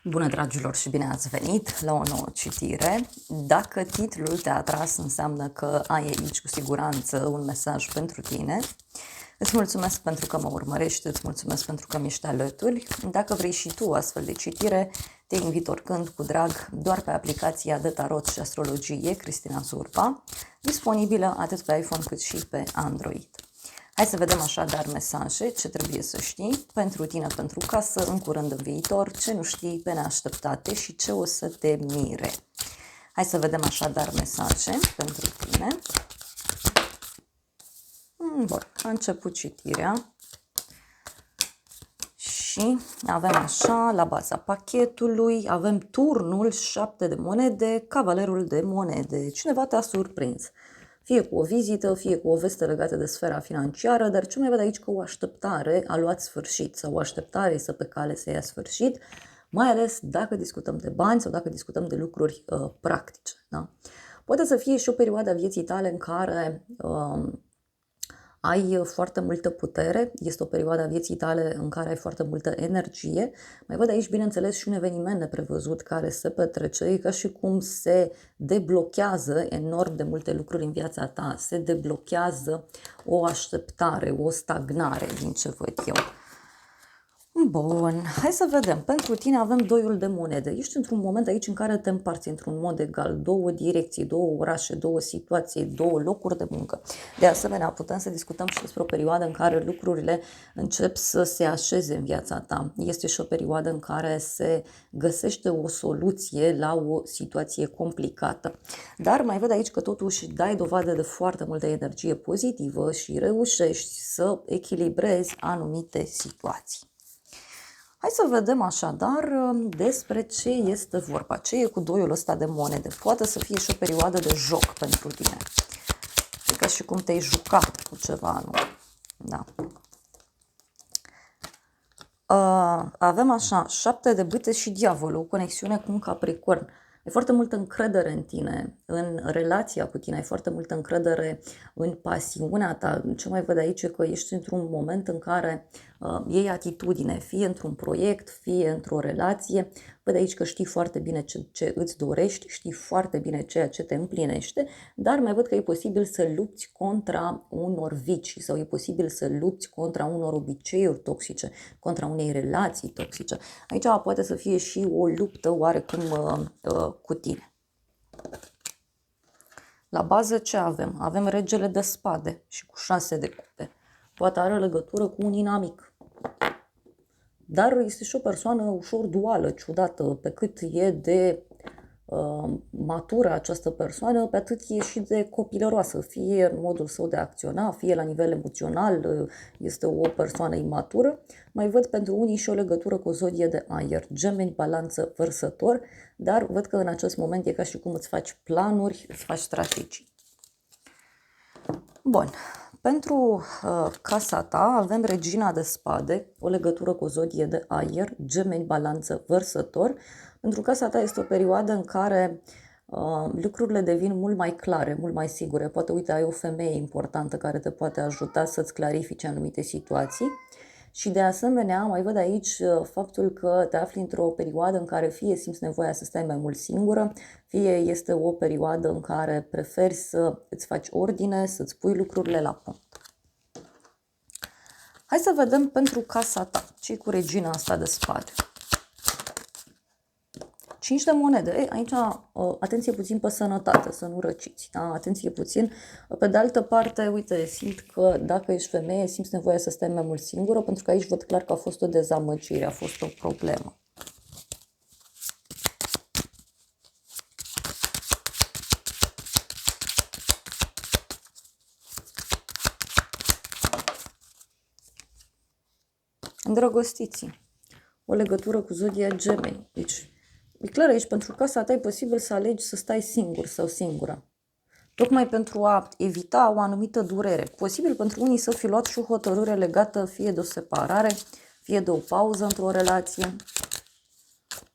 Bună, dragilor, și bine ați venit la o nouă citire. Dacă titlul te-a atras, înseamnă că ai aici cu siguranță un mesaj pentru tine. Îți mulțumesc pentru că mă urmărești, îți mulțumesc pentru că mi-ești alături. Dacă vrei și tu astfel de citire, te invit oricând cu drag doar pe aplicația de tarot și astrologie Cristina Zurba, disponibilă atât pe iPhone cât și pe Android. Hai să vedem așadar mesaje, ce trebuie să știi pentru tine, pentru casă, în curând în viitor, ce nu știi pe neașteptate și ce o să te mire. Hai să vedem așadar mesaje pentru tine. Bun, a început citirea și avem așa, la baza pachetului, avem turnul, 7 de monede, cavalerul de monede. Cineva te-a surprins. Fie cu o vizită, fie cu o veste legată de sfera financiară, dar ce mai văd aici că o așteptare a luat sfârșit sau o așteptare este pe cale să ia sfârșit, mai ales dacă discutăm de bani sau dacă discutăm de lucruri practice. Da? Poate să fie și o perioadă a vieții tale în care ai foarte multă putere, este o perioadă a vieții tale în care ai foarte multă energie. Mai văd aici, bineînțeles, și un eveniment neprevăzut care se petrece, e ca și cum se deblochează enorm de multe lucruri în viața ta, se deblochează o așteptare, o stagnare din ce văd eu. Bun, hai să vedem. Pentru tine avem doiul de monede. Ești într-un moment aici în care te împarți într-un mod egal, două direcții, două orașe, două situații, două locuri de muncă. De asemenea, putem să discutăm și despre o perioadă în care lucrurile încep să se așeze în viața ta. Este și o perioadă în care se găsește o soluție la o situație complicată. Dar mai văd aici că totuși dai dovadă de foarte multă energie pozitivă și reușești să echilibrezi anumite situații. Hai să vedem așadar despre ce este vorba, ce e cu doiul ăsta de monede. Poate să fie și o perioadă de joc pentru tine. E ca și cum te-ai jucat cu ceva, nu? Da. Avem așa, 7 de bâte și diavolul, o conexiune cu un Capricorn. Ai foarte multă încredere în tine, în relația cu tine, ai foarte multă încredere în pasiunea ta. Ce mai văd aici e că ești într-un moment în care iei atitudine, fie într-un proiect, fie într-o relație. Văd aici că știi foarte bine ce îți dorești, știi foarte bine ceea ce te împlinește, dar mai văd că e posibil să lupți contra unor vicii sau e posibil să lupți contra unor obiceiuri toxice, contra unei relații toxice. Aici poate să fie și o luptă oarecum cu tine. La bază ce avem? Avem regele de spade și cu 6 de cupe. Poate are legătură cu un inamic. Dar este și o persoană ușor duală, ciudată, pe cât e de matură această persoană, pe atât e și de copilăroasă, fie în modul său de a acționa, fie la nivel emoțional, este o persoană imatură. Mai văd pentru unii și o legătură cu o zodie de aer, Gemeni, Balanță, Vărsător, dar văd că în acest moment e ca și cum îți faci planuri, îți faci strategii. Bun. Pentru casa ta avem regina de spade, o legătură cu o zodie de aer, Gemeni, Balanță, Vărsător. Pentru casa ta este o perioadă în care lucrurile devin mult mai clare, mult mai sigure. Poate, uite, ai o femeie importantă care te poate ajuta să-ți clarifice anumite situații. Și de asemenea, mai văd aici faptul că te afli într-o perioadă în care fie simți nevoia să stai mai mult singură, fie este o perioadă în care preferi să îți faci ordine, să-ți pui lucrurile la punct. Hai să vedem pentru casa ta, ce cu regina asta de spade. 5 de monede. Aici, atenție puțin pe sănătate, să nu răciți, da? Atenție puțin. Pe de altă parte, uite, simt că dacă ești femeie, simți nevoia să stai mai mult singură, pentru că aici văd clar că a fost o dezamăgire, a fost o problemă. Îndrăgostiți, o legătură cu zodia Gemeni. Deci, e clar aici, pentru casa ta e posibil să alegi să stai singur sau singură. Tocmai pentru a evita o anumită durere. Posibil pentru unii să fi luat și o hotărâre legată fie de o separare, fie de o pauză într-o relație.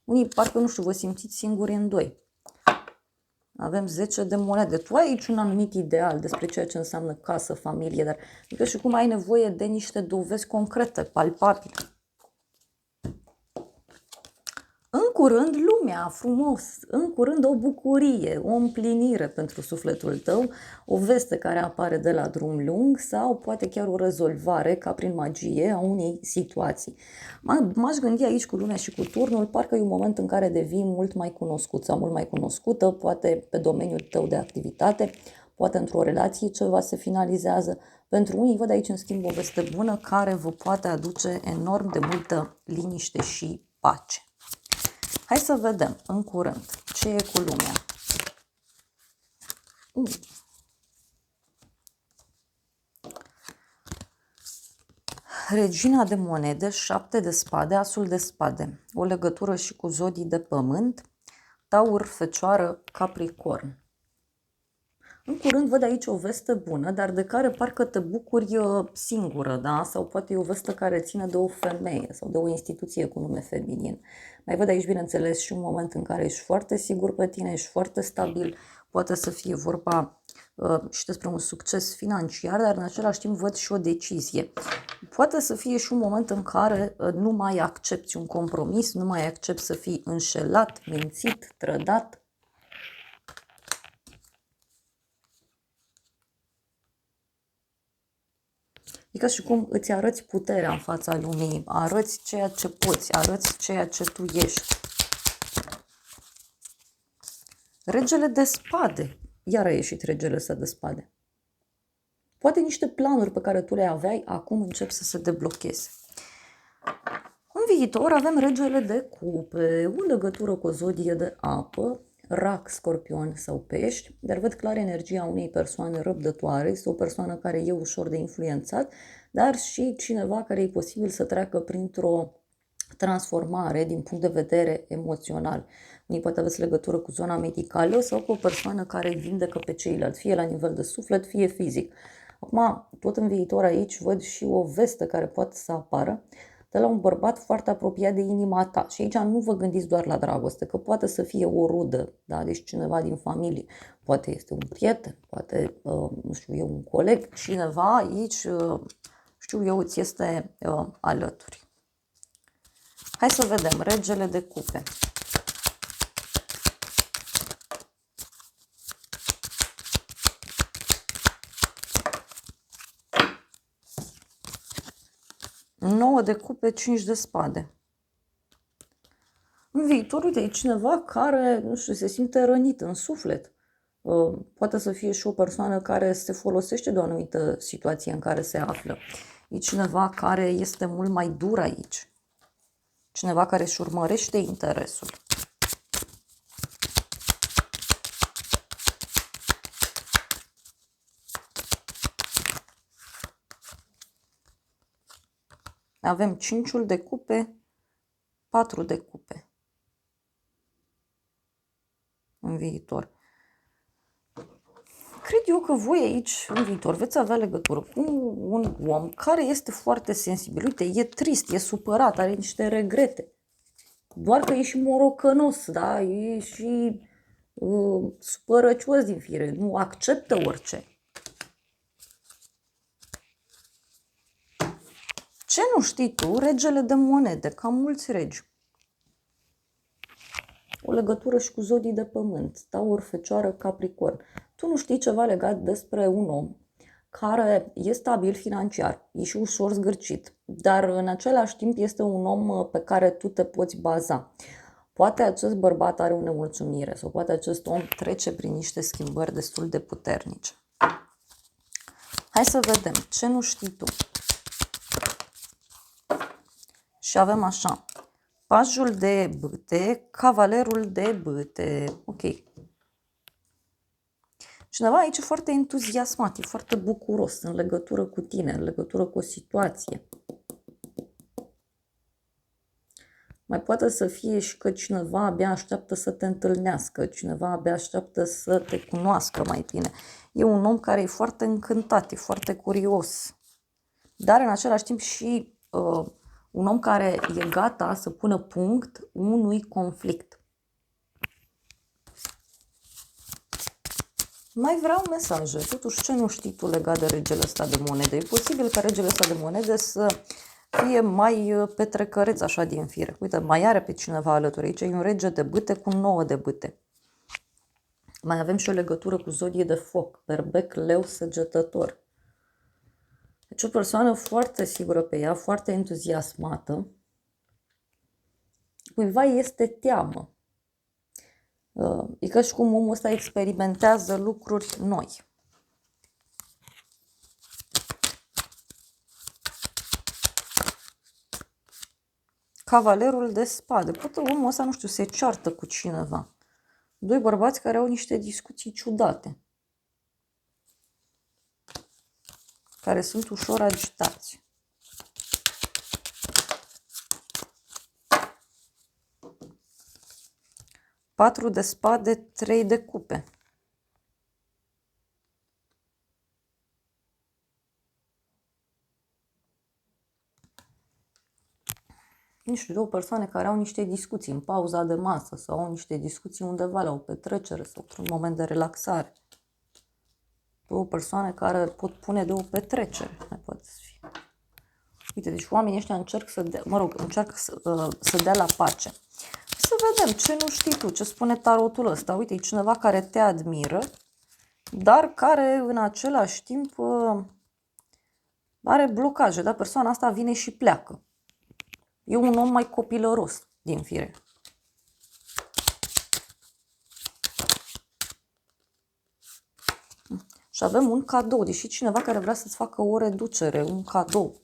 Unii parcă, nu știu, vă simțiți singuri în doi. Avem 10 de monede. Tu ai aici un anumit ideal despre ceea ce înseamnă casă, familie, dar adică și cum ai nevoie de niște dovezi concrete, palpabile. În curând lumea, frumos, în curând o bucurie, o împlinire pentru sufletul tău, o veste care apare de la drum lung sau poate chiar o rezolvare ca prin magie a unei situații. M-aș gândi aici cu lumea și cu turnul, parcă e un moment în care devii mult mai cunoscut sau mult mai cunoscută, poate pe domeniul tău de activitate, poate într-o relație ceva se finalizează. Pentru unii văd aici în schimb o veste bună care vă poate aduce enorm de multă liniște și pace. Hai să vedem în curând ce e cu lumea. Regina de monede, 7 de spade, asul de spade. O legătură și cu zodii de pământ, Taur, Fecioară, Capricorn. În curând văd aici o veste bună, dar de care parcă te bucuri singură, da? Sau poate e o veste care ține de o femeie sau de o instituție cu nume feminin. Mai văd aici, bineînțeles, și un moment în care ești foarte sigur pe tine, ești foarte stabil, poate să fie vorba și despre un succes financiar, dar în același timp văd și o decizie. Poate să fie și un moment în care nu mai accepti un compromis, nu mai accepti să fii înșelat, mințit, trădat. E ca și cum îți arăți puterea în fața lumii, arăți ceea ce poți, arăți ceea ce tu ești. Regele de spade. Iar a ieșit regele ăsta de spade. Poate niște planuri pe care tu le aveai, acum încep să se deblocheze. În viitor avem regele de cupe, o legătură cu o zodie de apă, Rac, Scorpion sau Pești, dar văd clar energia unei persoane răbdătoare, este o persoană care e ușor de influențat, dar și cineva care e posibil să treacă printr-o transformare din punct de vedere emoțional. Unii poate aveți legătură cu zona medicală sau cu o persoană care îi vindecă pe ceilalți, fie la nivel de suflet, fie fizic. Acum, tot în viitor aici văd și o veste care poate să apară de la un bărbat foarte apropiat de inima ta. Și aici nu vă gândiți doar la dragoste, că poate să fie o rudă, da? Deci cineva din familie, poate este un prieten, poate, nu știu eu, un coleg, cineva aici, știu eu, îți este alături. Hai să vedem, regele de cupe. Nouă de cupe, 5 de spade. În viitor, uite, e cineva care, nu știu, se simte rănit în suflet. Poate să fie și o persoană care se folosește de o anumită situație în care se află. E cineva care este mult mai dur aici. Cineva care își urmărește interesul. Avem 5-ul de cupe, 4 de cupe în viitor. Cred eu că voi aici, în viitor, veți avea legătură cu un om care este foarte sensibil. Uite, e trist, e supărat, are niște regrete. Doar că e și morocănos, da? E și supărăcios din fire, nu acceptă orice. Ce nu știi tu? Regele de monede, cam mulți regi. O legătură și cu zodii de pământ, Taur, Fecioară, Capricorn. Tu nu știi ceva legat despre un om care e stabil financiar, e și ușor zgârcit, dar în același timp este un om pe care tu te poți baza. Poate acest bărbat are o nemulțumire sau poate acest om trece prin niște schimbări destul de puternice. Hai să vedem ce nu știi tu. Și avem așa, pajul de bâte, cavalerul de bâte. Ok. Cineva aici e foarte entuziasmat, e foarte bucuros în legătură cu tine, în legătură cu o situație. Mai poate să fie și că cineva abia așteaptă să te întâlnească, cineva abia așteaptă să te cunoască mai bine. E un om care e foarte încântat, e foarte curios, dar în același timp și un om care e gata să pună punct unui conflict. Mai vreau mesaje. Totuși, ce nu știi tu legat de regele ăsta de monede? E posibil ca regele ăsta de monede să fie mai petrecăreț așa din fire. Uite, mai are pe cineva alături. Aici e un rege de bâte cu 9 de bâte. Mai avem și o legătură cu zodie de foc, berbec, leu, săgetător. Deci o persoană foarte sigură pe ea, foarte entuziasmată. Cuiva este teamă. E ca și cum omul ăsta experimentează lucruri noi. Cavalerul de spade. Poate omul ăsta, nu știu, se ceartă cu cineva. Doi bărbați care au niște discuții ciudate. Care sunt ușor agitați. Patru de spade, 3 de cupe. Nu știu, două persoane care au niște discuții în pauza de masă sau au niște discuții undeva la o petrecere sau într-un moment de relaxare. Două persoane care pot pune de o petrecere, mai poate să fie. Uite, deci oamenii ăștia încearcă să dea la pace. Să vedem ce nu știi tu, ce spune tarotul ăsta. Uite, e cineva care te admiră, dar care în același timp are blocaje. Da? Persoana asta vine și pleacă. E un om mai copilăros din fire. Și avem un cadou, deși cineva care vrea să-ți facă o reducere, un cadou.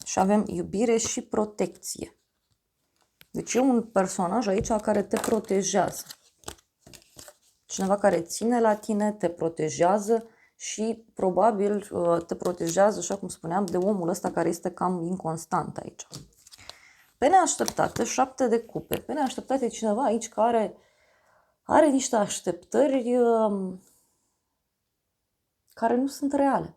Și avem iubire și protecție. Deci e un personaj aici care te protejează. Cineva care ține la tine, te protejează și probabil te protejează, așa cum spuneam, de omul ăsta care este cam inconstant aici. Pe neașteptate, 7 de cupe. Pe neașteptate cineva aici care are niște așteptări care nu sunt reale.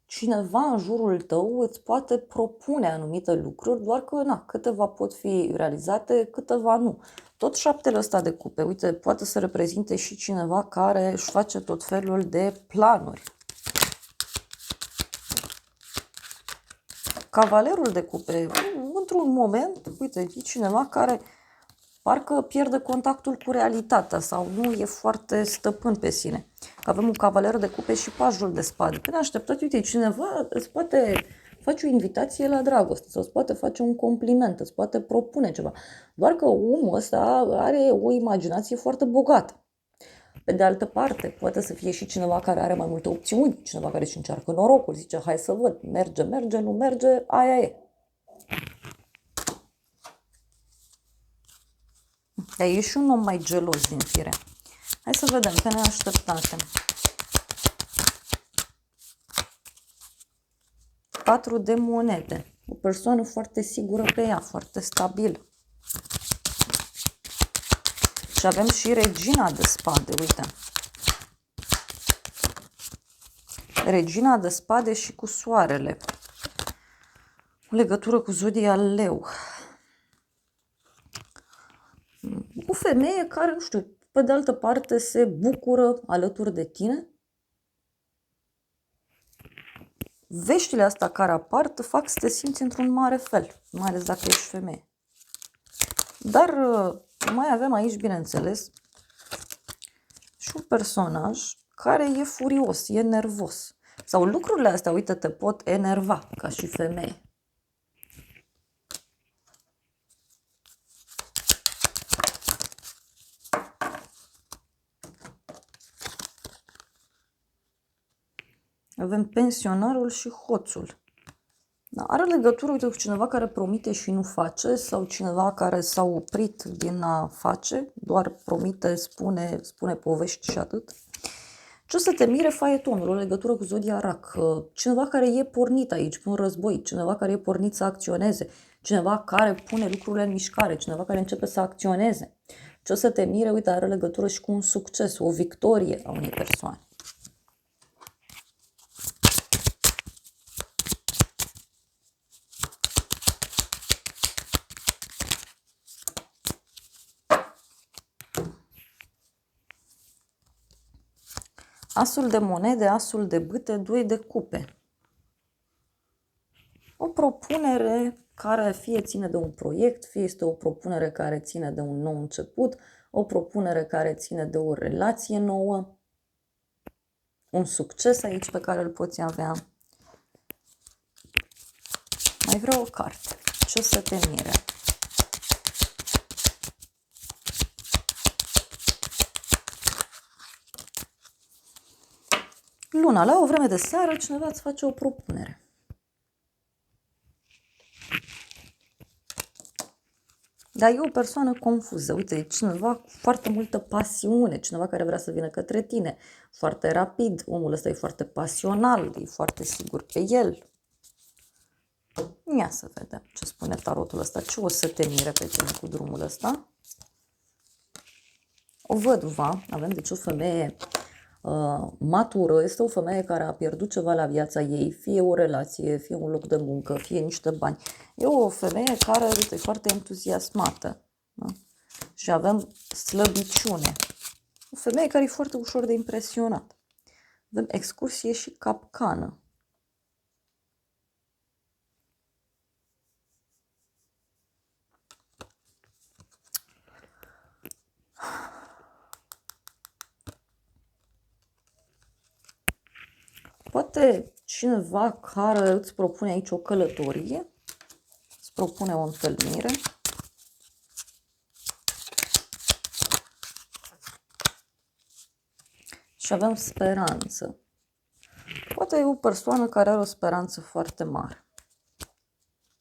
Cineva în jurul tău îți poate propune anumite lucruri, doar că câteva pot fi realizate, câteva nu. Tot 7 ăsta de cupe, uite, poate să reprezinte și cineva care își face tot felul de planuri. Cavalerul de cupe, într-un moment, uite, e cineva care parcă pierde contactul cu realitatea sau nu e foarte stăpân pe sine. Avem un cavaler de cupe și pajul de spade. Pe neașteptat, uite, cineva îți poate face o invitație la dragoste sau îți poate face un compliment, îți poate propune ceva. Doar că omul ăsta are o imaginație foarte bogată. Pe de altă parte, poate să fie și cineva care are mai multe opțiuni, cineva care își încearcă norocul, zice, hai să văd, merge, nu merge, aia e. Dar e și un om mai gelos din fire. Hai să vedem, pe neașteptate. 4 de monede. O persoană foarte sigură pe ea, foarte stabilă. Și avem și regina de spade, uite. Regina de spade și cu soarele. O legătură cu zodia leu. O femeie care, nu știu, pe de altă parte se bucură alături de tine. Veștile astea care apar te fac să te simți într-un mare fel, mai ales dacă ești femeie. Dar mai avem aici, bineînțeles, și un personaj care e furios, e nervos. Sau lucrurile astea, uite, te pot enerva ca și femeie. Avem pensionarul și hoțul. Da, are legătură, uite, cu cineva care promite și nu face sau cineva care s-a oprit din a face, doar promite, spune povești și atât. Ce o să te mire faetonul, o legătură cu zodia rac. Cineva care e pornit aici pe un război, cineva care e pornit să acționeze, cineva care pune lucrurile în mișcare, cineva care începe să acționeze. Ce o să te mire, uite, are legătură și cu un succes, o victorie a unei persoane. Asul de monede, asul de bâte, 2 de cupe. O propunere care fie ține de un proiect, fie este o propunere care ține de un nou început, o propunere care ține de o relație nouă, un succes aici pe care îl poți avea. Mai vreau o carte. Ce o să te mire? Luna, la o vreme de seară, cineva îți face o propunere. Dar e o persoană confuză. Uite, e cineva cu foarte multă pasiune, cineva care vrea să vină către tine. Foarte rapid, omul ăsta e foarte pasional, e foarte sigur pe el. Ia să vedem ce spune tarotul ăsta. Ce o să te mire pe tine cu drumul ăsta? O văduva, avem deci o femeie matură, este o femeie care a pierdut ceva la viața ei, fie o relație, fie un loc de muncă, fie niște bani. E o femeie care, uite, e foarte entuziasmată. Da? Și avem slăbiciune. O femeie care e foarte ușor de impresionat. Avem excursie și capcană. Poate cineva care îți propune aici o călătorie, îți propune o întâlnire. Și avem speranță. Poate e o persoană care are o speranță foarte mare.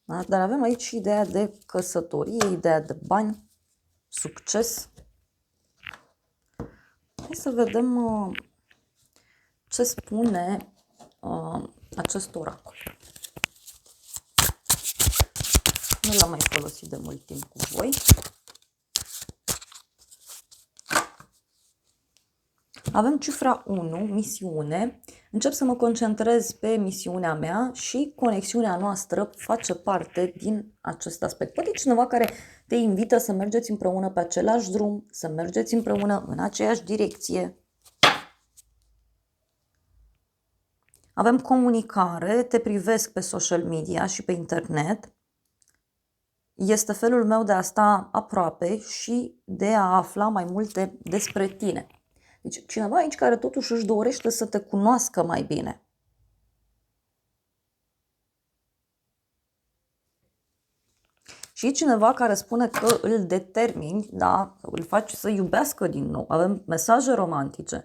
Da? Dar avem aici și ideea de căsătorie, ideea de bani, succes. Hai să vedem ce spune acest oracol. Nu l-am mai folosit de mult timp cu voi. Avem cifra 1, misiune. Încep să mă concentrez pe misiunea mea și conexiunea noastră face parte din acest aspect. Poate cineva care te invită să mergeți împreună pe același drum, să mergeți împreună în aceeași direcție. Avem comunicare, te privesc pe social media și pe internet. Este felul meu de a sta aproape și de a afla mai multe despre tine. Deci cineva aici care totuși își dorește să te cunoască mai bine. Și e cineva care spune că îl determini, da, îl faci să iubească din nou. Avem mesaje romantice.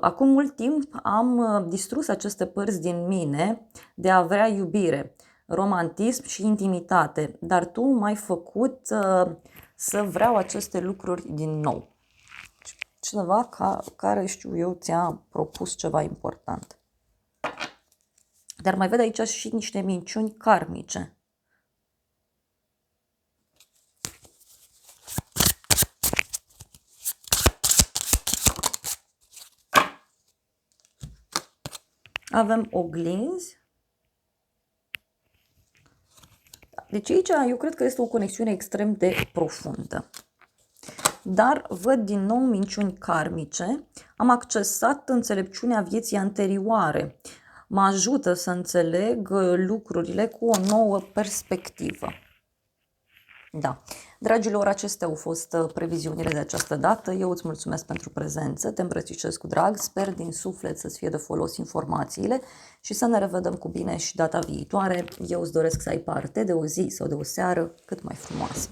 Acum mult timp am distrus aceste părți din mine de a vrea iubire, romantism și intimitate, dar tu m-ai făcut să vreau aceste lucruri din nou. Cineva care, știu eu, ți-a propus ceva important. Dar mai ved aici și niște minciuni karmice. Avem oglinzi. Deci aici eu cred că este o conexiune extrem de profundă. Dar văd din nou minciuni karmice. Am accesat înțelepciunea vieții anterioare. Mă ajută să înțeleg lucrurile cu o nouă perspectivă. Da. Dragilor, acestea au fost previziunile de această dată. Eu îți mulțumesc pentru prezență, te îmbrățișez cu drag, sper din suflet să-ți fie de folos informațiile și să ne revedem cu bine și data viitoare. Eu îți doresc să ai parte de o zi sau de o seară cât mai frumoasă.